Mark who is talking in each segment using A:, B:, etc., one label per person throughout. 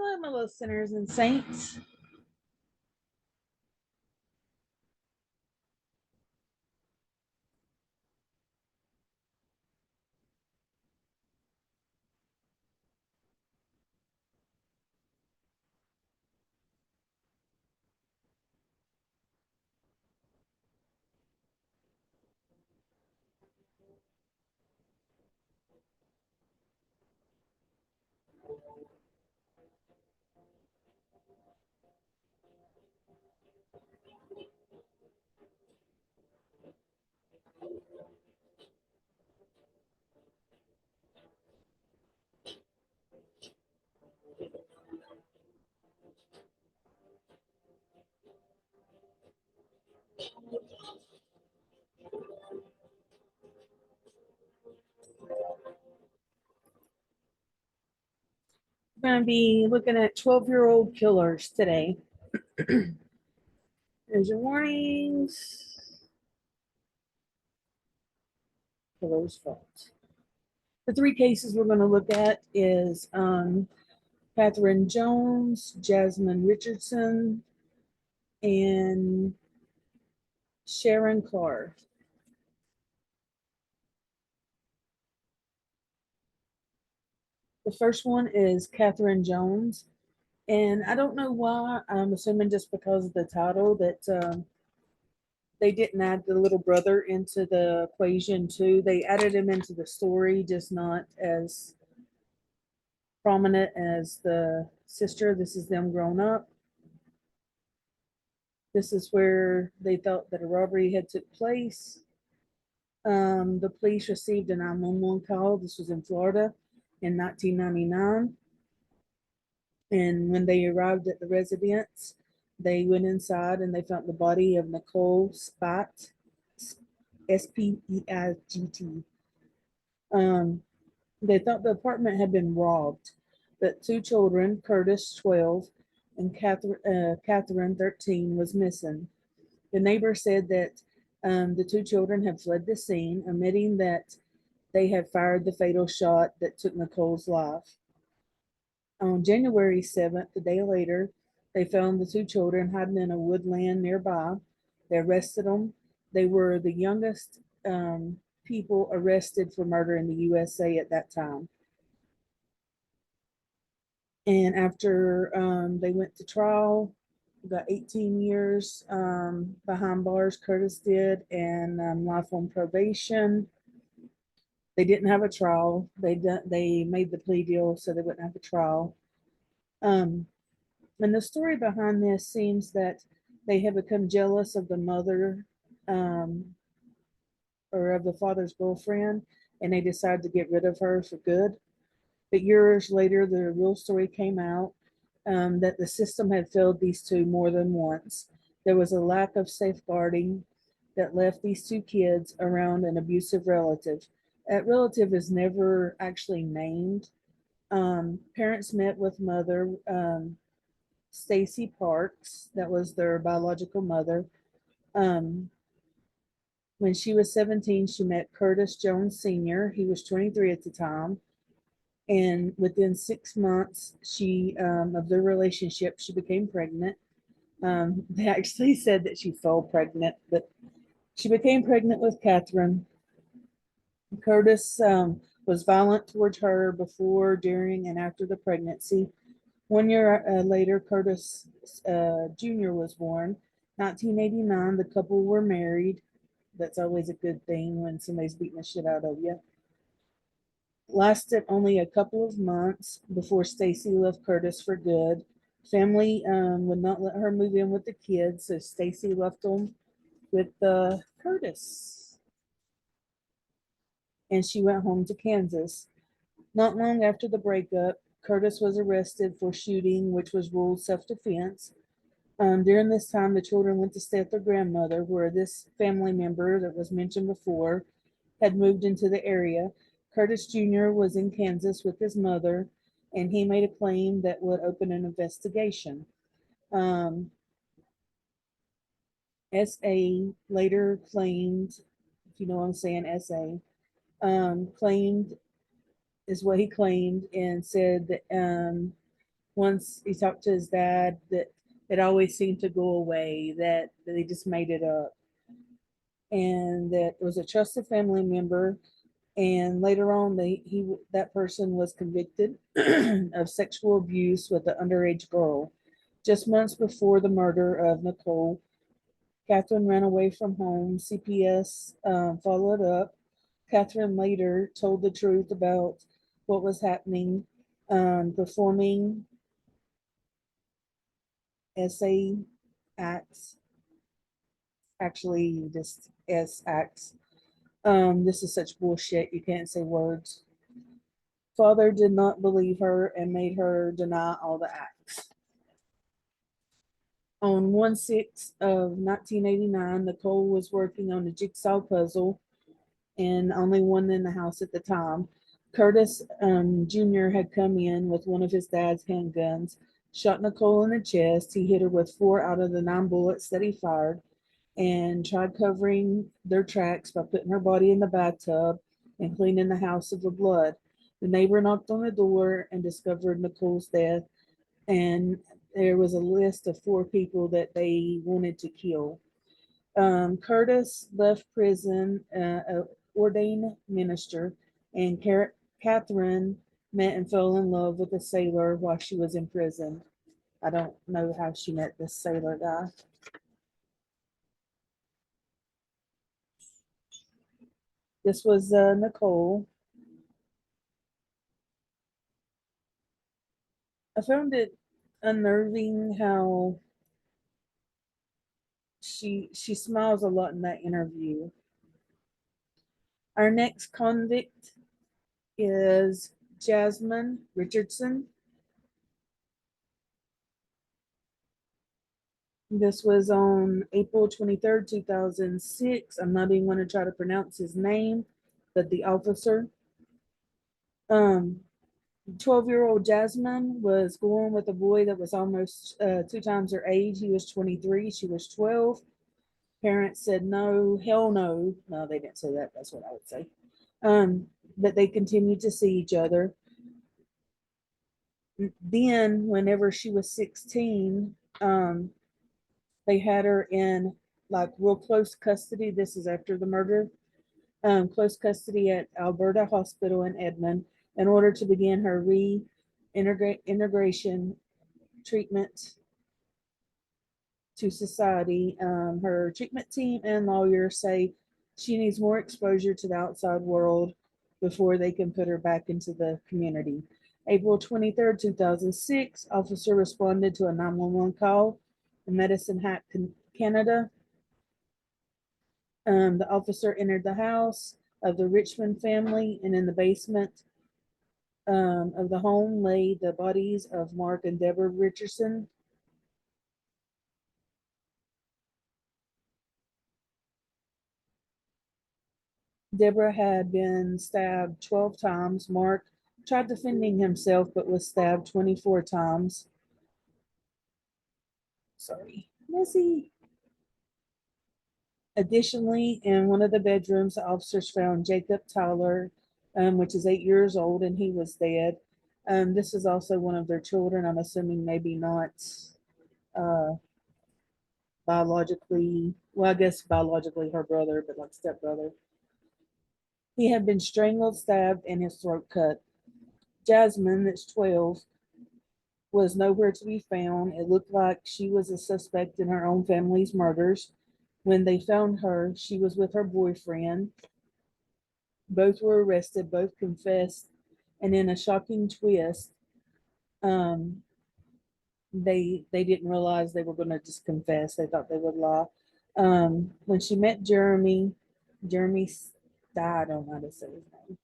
A: Hello, my little sinners and saints. We're going to be looking at 12-year-old killers today. There's your warnings. Killer's fault. The three cases we're going to look at is Catherine Jones, Jasmine Richardson, and Sharon Carr. The first one is Catherine Jones. And I don't know why, I'm assuming just because of the title that they didn't add the little brother into the equation too. They added him into the story, just not as prominent as the sister. This is them grown up. This is where they thought that a robbery had took place. The police received a 911 call. This was in Florida in 1999. And when they arrived at the residence, they went inside and they found the body of Nicole Speight, Speigt. They thought the apartment had been robbed, but two children, Curtis, 12, and Catherine, 13, was missing. The neighbor said that the two children had fled the scene, admitting that they had fired the fatal shot that took Nicole's life. On January 7th, a day later, they found the two children hiding in a woodland nearby. They arrested them. They were the youngest people arrested for murder in the USA at that time. And after they went to trial, got 18 years behind bars, Curtis did, and life on probation. They didn't have a trial. They made the plea deal so they wouldn't have a trial. And the story behind this seems that they have become jealous of the mother or of the father's girlfriend, and they decided to get rid of her for good. But years later, the real story came out that the system had failed these two more than once. There was a lack of safeguarding that left these two kids around an abusive relative. That relative is never actually named. Parents met with mother Stacy Parks, that was their biological mother. Um, when she was 17, she met Curtis Jones Sr. He was 23 at the time. And within 6 months of their relationship, she became pregnant. They actually said that she fell pregnant, but she became pregnant with Catherine. Curtis was violent towards her before, during, and after the pregnancy. 1 year later, Curtis Jr. was born. 1989, the couple were married. That's always a good thing when somebody's beating the shit out of you. Lasted only a couple of months before Stacy left Curtis for good. Family would not let her move in with the kids, so Stacy left them with Curtis, and she went home to Kansas. Not long after the breakup, Curtis was arrested for shooting, which was ruled self-defense. During this time, the children went to stay at their grandmother, where this family member that was mentioned before had moved into the area. Curtis Jr. was in Kansas with his mother, and he made a claim that would open an investigation. SA later claimed, if you know what I'm saying, SA, claimed is what he claimed, and said that once he talked to his dad, that it always seemed to go away, that they just made it up, and that it was a trusted family member. And later on, that person was convicted of sexual abuse with an underage girl. Just months before the murder of Nicole, Catherine ran away from home. CPS followed up. Catherine later told the truth about what was happening, performing SA acts, actually, just S acts. This is such bullshit. You can't say words. Father did not believe her and made her deny all the acts. On 1/6 of 1989, Nicole was working on a jigsaw puzzle and only one in the house at the time. Curtis Jr. had come in with one of his dad's handguns, shot Nicole in the chest. He hit her with 4 out of the 9 bullets that he fired, and tried covering their tracks by putting her body in the bathtub and cleaning the house of the blood. The neighbor knocked on the door and discovered Nicole's death, and there was a list of 4 people that they wanted to kill. Curtis left prison, an ordained minister, and Catherine met and fell in love with a sailor while she was in prison. I don't know how she met this sailor guy. This was Nicole. I found it unnerving how she smiles a lot in that interview. Our next convict is Jasmine Richardson. This was on April 23rd, 2006. I'm not even going to try to pronounce his name, but the officer. 12-year-old Jasmine was going with a boy that was almost 2 times her age. He was 23, she was 12. Parents said no, hell no. No, they didn't say that. That's what I would say. But they continued to see each other. Then, whenever she was 16, they had her in like real close custody. This is after the murder. Close custody at Alberta Hospital in Edmond in order to begin her reintegration treatment to society. Her treatment team and lawyers say she needs more exposure to the outside world before they can put her back into the community. April 23rd, 2006, officer responded to a 911 call in Medicine Hat, Canada. The officer entered the house of the Richmond family, and in the basement of the home lay the bodies of Mark and Deborah Richardson. Deborah had been stabbed 12 times. Mark tried defending himself but was stabbed 24 times. Sorry, Missy. Additionally, in one of the bedrooms, the officers found Jacob Tyler, which is 8 years old, and he was dead. This is also one of their children. I'm assuming maybe not uh, biologically, well, I guess biologically her brother, but like stepbrother. He had been strangled, stabbed, and his throat cut. Jasmine, that's 12, was nowhere to be found. It looked like she was a suspect in her own family's murders. When they found her, she was with her boyfriend. Both were arrested, both confessed, and in a shocking twist, um, they didn't realize they were going to just confess. They thought they would lie. When she met Jeremy, Jeremy died. I don't know how to say his name.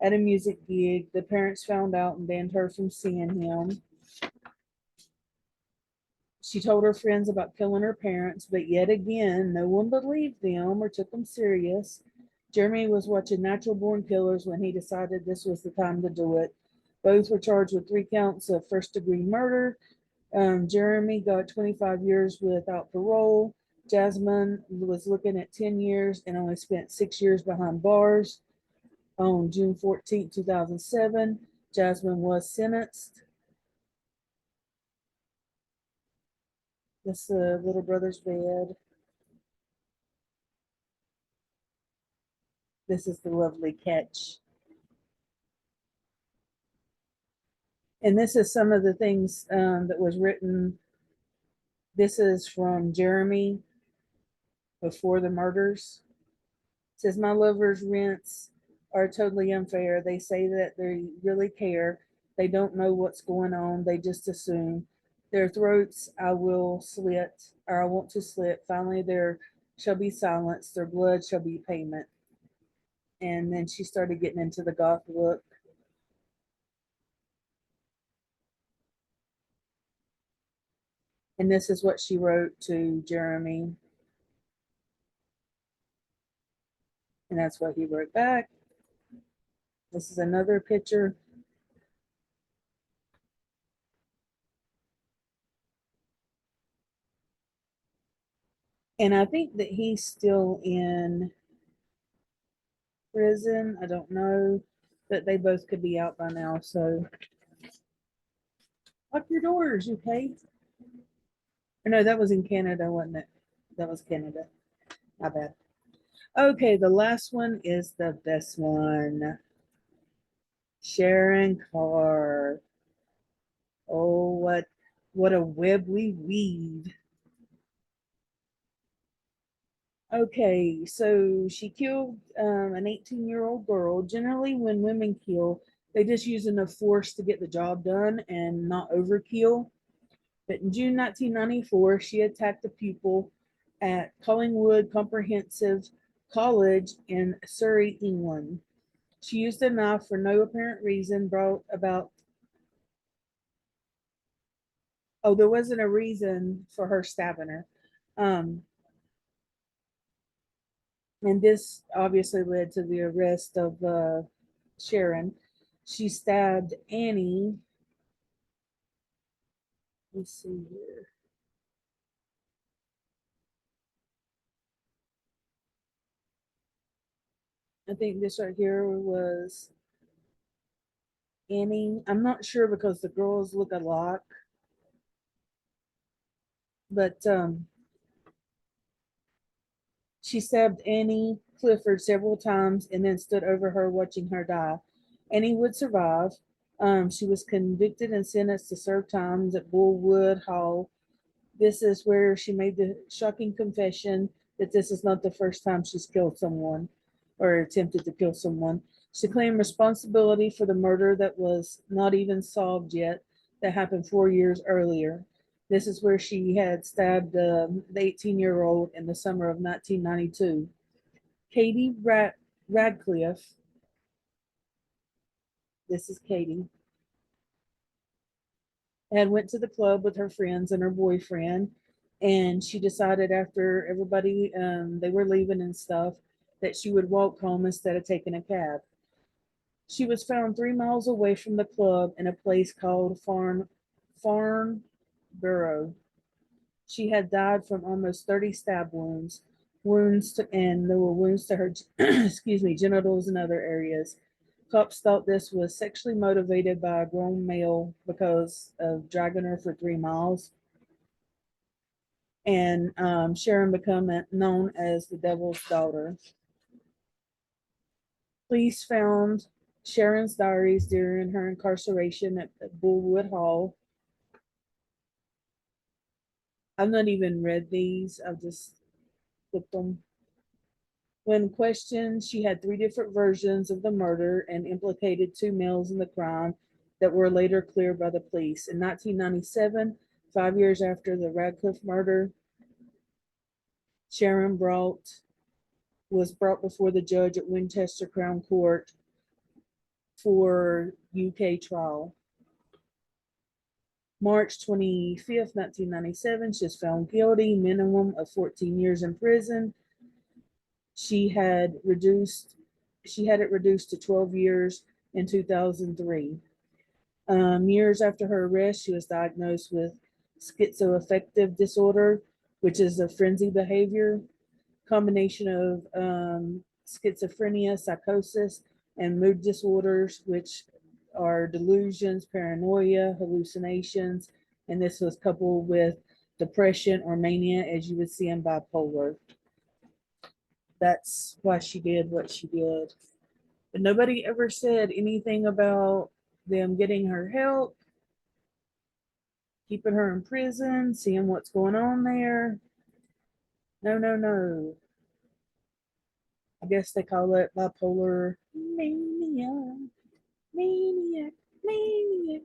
A: At a music gig, the parents found out and banned her from seeing him. She told her friends about killing her parents, but yet again, no one believed them or took them serious. Jeremy was watching Natural Born Killers when he decided this was the time to do it. Both were charged with 3 counts of first-degree murder. Jeremy got 25 years without parole. Jasmine was looking at 10 years and only spent 6 years behind bars. On June 14, 2007, Jasmine was sentenced. This little brother's bed. This is the lovely catch. And this is some of the things that was written. This is from Jeremy before the murders. It says, my lover's rents are totally unfair. They say that they really care. They don't know what's going on. They just assume. Their throats I will slit, or I want to slit. Finally, there shall be silence. Their blood shall be payment. And then she started getting into the goth look. And this is what she wrote to Jeremy. And that's what he wrote back. This is another picture. And I think that he's still in prison. I don't know, but they both could be out by now. So lock your doors, okay? Or no, that was in Canada, wasn't it? That was Canada. My bad. Okay, the last one is the best one. Sharon Carr. Oh, what a web we weave. Okay, so she killed an 18-year-old girl. Generally, when women kill, they just use enough force to get the job done and not overkill. But in June 1994, she attacked a pupil at Collingwood Comprehensive College in Surrey, England. She used a knife for no apparent reason, brought about. Oh, there wasn't a reason for her stabbing her. Um, and this obviously led to the arrest of Sharon. She stabbed Annie. Let's see here. I think this right here was Annie. I'm not sure because the girls look alike, but she stabbed Annie Clifford several times and then stood over her, watching her die. Annie would survive. She was convicted and sentenced to serve time at Bullwood Hall. This is where she made the shocking confession that this is not the first time she's killed someone or attempted to kill someone. She claimed responsibility for the murder that was not even solved yet, that happened 4 years earlier. This is where she had stabbed the 18-year-old in the summer of 1992. Katie Radcliffe, this is Katie, had went to the club with her friends and her boyfriend, and she decided after everybody they were leaving and stuff that she would walk home instead of taking a cab. She was found 3 miles away from the club in a place called Farnborough. She had died from almost 30 stab wounds, and there were wounds to her, excuse me, genitals and other areas. Cops thought this was sexually motivated by a grown male because of dragging her for 3 miles. And Sharon became known as the Devil's Daughter. Police found Sharon's diaries during her incarceration at Bullwood Hall. I've not even read these, I've just looked them. When questioned, she had 3 different versions of the murder and implicated 2 males in the crime that were later cleared by the police. In 1997, 5 years after the Radcliffe murder, Sharon was brought before the judge at Winchester Crown Court for UK trial. March 25th, 1997, she was found guilty, minimum of 14 years in prison. She had it reduced to 12 years in 2003. Years after her arrest, she was diagnosed with schizoaffective disorder, which is a frenzy behavior, combination of schizophrenia, psychosis, and mood disorders, which are delusions, paranoia, hallucinations, and this was coupled with depression or mania as you would see in bipolar. That's why she did what she did. But nobody ever said anything about them getting her help, keeping her in prison, seeing what's going on there. No, no, no. I guess they call it bipolar mania. Maniac, maniac.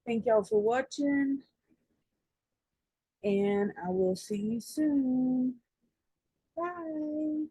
A: Thank y'all for watching, and I will see you soon. Bye.